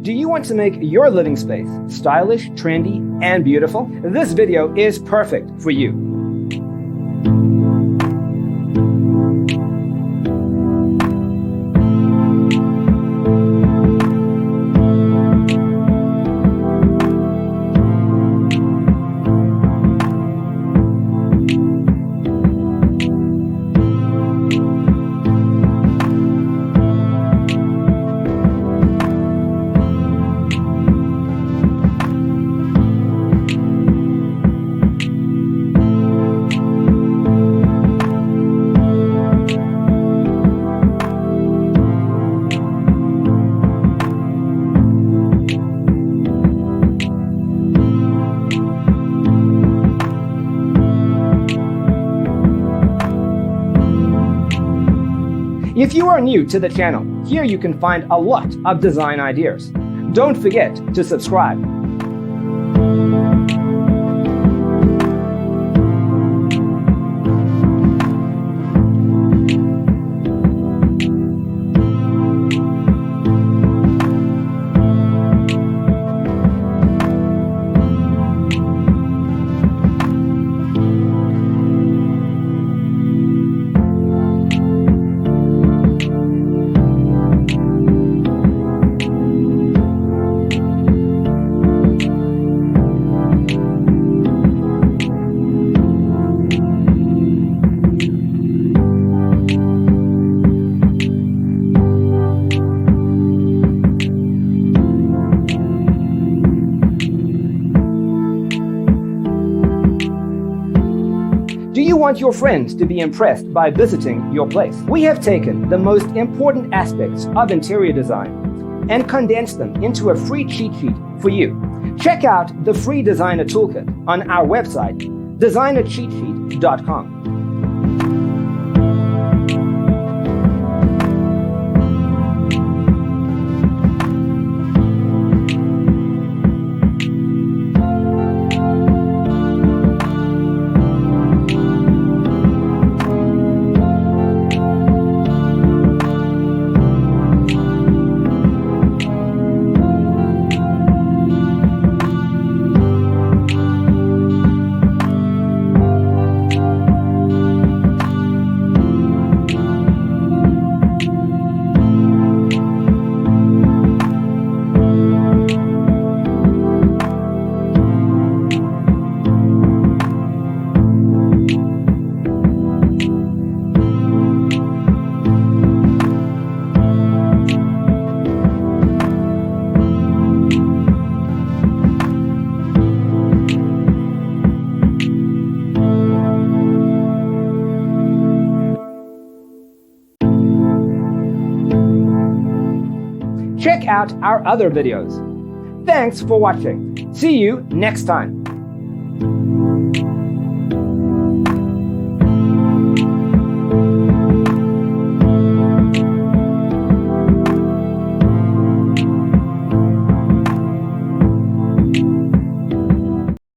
Do you want to make your living space stylish, trendy, and beautiful? This video is perfect for you. If you are new to the channel, here you can find a lot of design ideas. Don't forget to subscribe. Do you want your friends to be impressed by visiting your place? We have taken the most important aspects of interior design and condensed them into a free cheat sheet for you. Check out the free designer toolkit on our website, designercheatsheet.com. Check out our other videos. Thanks for watching. See you next time.